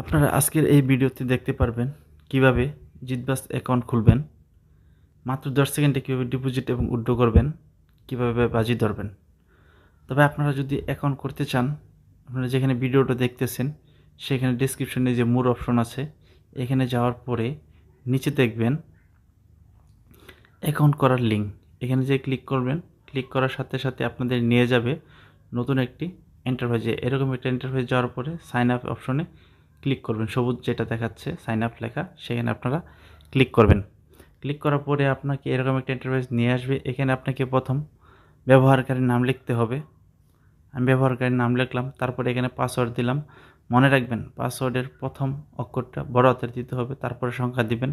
আপনারা আজকের এই ভিডিওতে দেখতে পারবেন কিভাবে জিতবাস অ্যাকাউন্ট খুলবেন, মাত্র 10 সেকেন্ডে কীভাবে ডিপোজিট এবং উইথড্র করবেন, কিভাবে বাজি ধরবেন। তবে আপনারা যদি অ্যাকাউন্ট করতে চান, আপনারা যেখানে ভিডিওটা দেখতেছেন সেখানে ডেসক্রিপশনে যে মোর অপশন আছে এখানে যাওয়ার পরে নিচে দেখবেন অ্যাকাউন্ট করার লিঙ্ক। এখানে যে ক্লিক করবেন, ক্লিক করার সাথে সাথে আপনাদের নিয়ে যাবে নতুন একটি ইন্টারফেসে। এরকম একটা ইন্টারফেস যাওয়ার পরে সাইন আপ অপশনে ক্লিক করবেন, সবুজ যেটা দেখাচ্ছে সাইন আপ লেখা, সেখানে আপনারা ক্লিক করবেন। ক্লিক করার পরে আপনাকে এরকম একটা ইন্টারফেস নিয়ে আসবে। এখানে আপনাকে প্রথম ব্যবহারকারীর নাম লিখতে হবে। আমি ব্যবহারকারীর নাম লিখলাম, তারপরে এখানে পাসওয়ার্ড দিলাম। মনে রাখবেন পাসওয়ার্ডের প্রথম অক্ষরটা বড় হাতের দিতে হবে, তারপরে সংখ্যা দিবেন,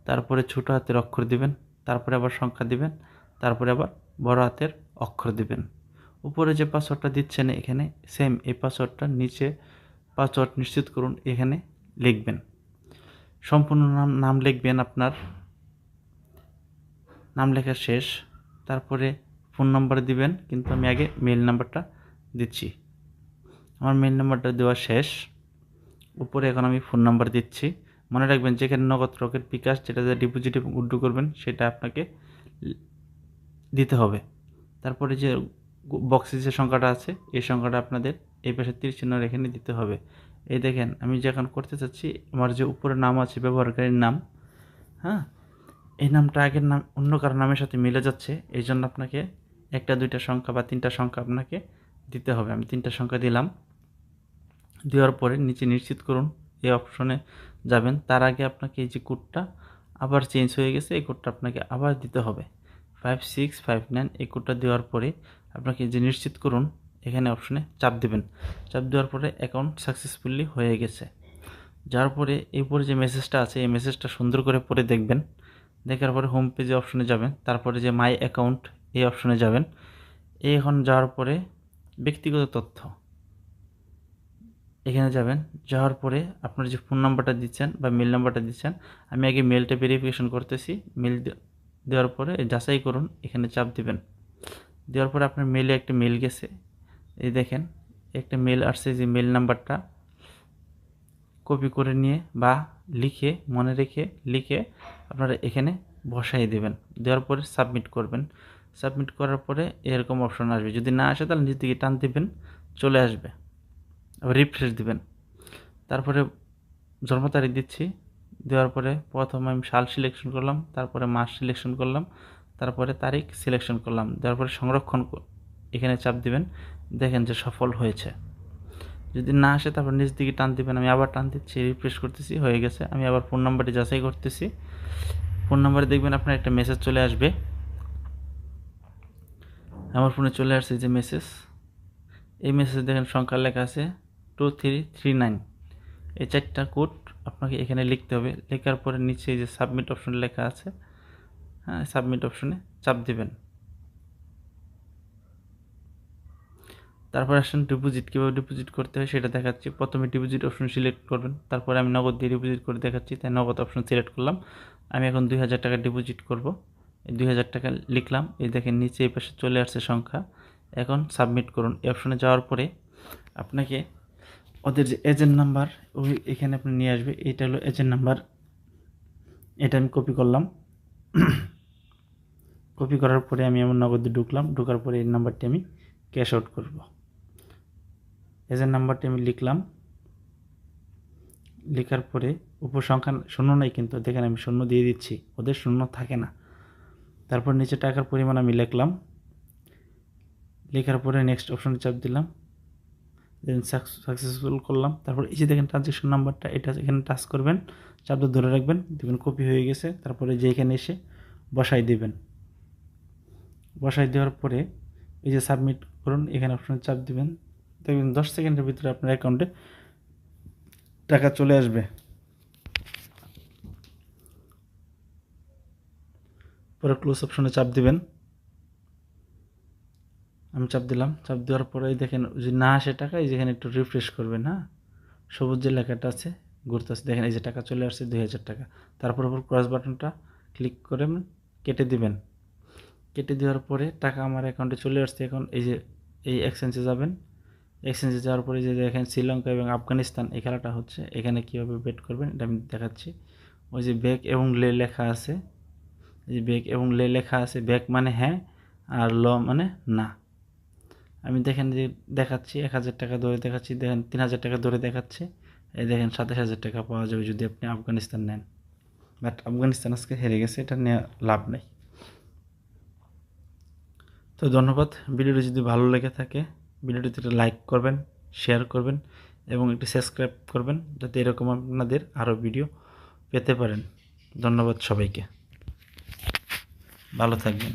তারপরে ছোট হাতের অক্ষর দিবেন, তারপরে আবার সংখ্যা দিবেন, তারপরে আবার বড় হাতের অক্ষর দিবেন। উপরে যে পাসওয়ার্ডটা দিচ্ছেন এখানে সেম এই পাসওয়ার্ডটা নিচে পাসওয়ার্ড নিশ্চিত করুন এখানে লিখবেন। সম্পূর্ণ নাম লিখবেন, আপনার নাম লেখা শেষ, তারপরে ফোন নাম্বার দিবেন, কিন্তু আমি আগে মেইল নাম্বারটা দিচ্ছি। আমার মেইল নাম্বারটা দেওয়া শেষ। উপরে এখন আমি ফোন নাম্বার দিচ্ছি। মনে রাখবেন যেখানে নগদ, রকেট, বিকাশ যেটা ডিপোজিট এবং উইথড্র করবেন সেটা আপনাকে দিতে হবে। তারপরে যে বক্সে যে সংখ্যাটা আছে এই সংখ্যাটা আপনাদের এই পাশে 30 চিহ্ন এখানে দিতে হবে। এই দেখেন আমি যখন করতে চাচ্ছি আমার যে উপরে নাম আছে ব্যবহারকারীর নাম, হ্যাঁ, এই নামটা আগের নাম অন্য কারো নামের সাথে মিলে যাচ্ছে, এই জন্য আপনাকে একটা দুইটা সংখ্যা বা তিনটা সংখ্যা আপনাকে দিতে হবে। আমি 3টা সংখ্যা দিলাম। দেওয়ার পরে নিচে নিশ্চিত করুন এই অপশনে যাবেন। তার আগে আপনাকে এই যে কোডটা আবার চেঞ্জ হয়ে গেছে, এই কোডটা আপনাকে আবার দিতে হবে 5659। এই কোডটা দেওয়ার পরে আপনাকে যে নিশ্চিত করুন এখানে অপশনে চাপ দেবেন। চাপ দেওয়ার পরে অ্যাকাউন্ট সাকসেসফুলি হয়ে গেছে। যার পরে এই পরে যে মেসেজটা আছে এই মেসেজটা সুন্দর করে পড়ে দেখবেন। দেখার পরে হোম পেজে অপশনে যাবেন, তারপরে যে মাই অ্যাকাউন্ট এই অপশনে যাবেন। এই এখন যাওয়ার পরে ব্যক্তিগত তথ্য এখানে যাবেন। যাওয়ার পরে আপনার যে ফোন নাম্বারটা দিচ্ছেন বা মেল নাম্বারটা দিচ্ছেন, আমি আগে মেলটা ভেরিফিকেশন করতেছি। মেল দেওয়ার পরে যাচাই করুন এখানে চাপ দিবেন। দেওয়ার পরে আপনার মেলে একটা মেল গেছে, এই দেখেন একটা মেল আসছে। যে মেল নাম্বারটা কপি করে নিয়ে বা লিখে মনে রেখে লিখে আপনারা এখানে বসাই দেবেন। দেওয়ার পরে সাবমিট করবেন। সাবমিট করার পরে এরকম অপশন আসবে। যদি না আসে তাহলে নিচ দিকে টান দিবেন, চলে আসবে। আবার রিফ্রেশ দিবেন। তারপরে জন্ম তারিখ দিচ্ছি। দেওয়ার পরে প্রথমে আমি সাল সিলেকশন করলাম, তারপরে মাস সিলেকশন করলাম, তারপরে তারিখ সিলেকশন করলাম। দেওয়ার পরে সংরক্ষণ এখানে চাপ দিবেন। দেখেন যে সফল হয়েছে। যদি না আসে তারপর নিচ দিকে টান দিবেন। আমি আবার টান দিচ্ছি, রিফ্রেশ করতেছি, হয়ে গেছে। আমি আবার ফোন নাম্বারটি যাচাই করতেছি। ফোন নাম্বারে দেখবেন আপনার একটা মেসেজ চলে আসবে। আমার ফোনে চলে আসছে যে মেসেজ, এই মেসেজ দেখেন সংখ্যা লেখা আছে 2339। এই 4টা কোড আপনাকে এখানে লিখতে হবে। লেখার পরে নিচে যে সাবমিট অপশন লেখা আছে, হ্যাঁ, সাবমিট অপশনে চাপ দিবেন। তারপর আসেন ডিপোজিট, কীভাবে ডিপোজিট করতে হয় সেটা দেখাচ্ছি। প্রথমে ডিপোজিট অপশন সিলেক্ট করবেন, তারপরে আমি নগদ দিয়ে ডিপোজিট করে দেখাচ্ছি, তাই নগদ অপশন সিলেক্ট করলাম। আমি এখন 2000 টাকা ডিপোজিট করব। এই 2000 টাকা লিখলাম। এই দেখেন নিচে এই পাশে চলে আসছে সংখ্যা। এখন সাবমিট করুন। এই অপশনে যাওয়ার পরে আপনাকে ওদের যে এজেন্ট নাম্বার ওই এখানে আপনি নিয়ে আসবে। এইটা হলো এজেন্ট নাম্বার, এটা আমি কপি করলাম। কপি করার পরে আমি আমার নগদে ঢুকলাম। ঢোকার পরে এই নাম্বারটি আমি ক্যাশ আউট করব। এজেন্ট নাম্বারটি আমি লিখলাম। লেখার পরে উপসংখ্যা শূন্য নাই, কিন্তু দেখেন আমি শূন্য দিয়ে দিচ্ছি, ওদের শূন্য থাকে না। তারপর নিচে টাকার পরিমাণ আমি লিখলাম। লেখার পরে নেক্সট অপশনে চাপ দিলাম, দেন সাকসেসফুল করলাম। তারপর এই যে দেখেন ট্রানজ্যাকশন নাম্বারটা, এটা এখানে টাচ করবেন, চাপটা ধরে রাখবেন, দেখবেন কপি হয়ে গেছে। তারপরে যে এখানে এসে বসাই দেবেন। বসাই দেওয়ার পরে এই যে সাবমিট করুন এখানে অপশনে চাপ দিবেন। দেখবেন 10 সেকেন্ডের ভিতরে আপনার অ্যাকাউন্টে টাকা চলে আসবে। পরে ক্লোজ অপশনে চাপ দিবেন। আমি চাপ দিলাম। চাপ দেওয়ার পরে দেখেন যদি না আসে টাকা, এই যেখানে একটু রিফ্রেশ করবেন, হ্যাঁ, সবুজ যে লেখাটা আছে ঘুরতেছে, দেখেন এই যে টাকা চলে আসছে 2000 টাকা। তারপর উপর ক্রস বাটনটা ক্লিক করে কেটে দিবেন। কেটে দেওয়ার পরে টাকা আমার অ্যাকাউন্টে চলে আসছে। এখন এই যে এই এক্সচেঞ্জে যাবেন, এক্সচেঞ্জে যাওয়ার পরে যে দেখেন শ্রীলঙ্কা এবং আফগানিস্তান এই খেলাটা হচ্ছে, এখানে কীভাবে বেট করবেন এটা আমি দেখাচ্ছি। ওই যে ব্যাক এবং লে লেখা আছে, এই যে ব্যাক এবং লে লেখা আছে, ব্যাক মানে হ্যাঁ আর ল মানে না। আমি দেখেন যে দেখাচ্ছি 1,000 টাকা ধরে দেখাচ্ছি, দেখেন 3,000 টাকা ধরে দেখাচ্ছে, এই দেখেন 27,000 টাকা পাওয়া যাবে যদি আপনি আফগানিস্তান নেন। বাট আফগানিস্তান আজকে হেরে গেছে, এটা নিয়ে লাভ নেই। তো ধন্যবাদ। ভিডিওটি যদি ভালো লেগে থাকে ভিডিওটিতে একটা লাইক করবেন, শেয়ার করবেন এবং একটি সাবস্ক্রাইব করবেন, যাতে এরকম আপনাদের আরও ভিডিও পেতে পারেন। ধন্যবাদ সবাইকে, ভালো থাকবেন।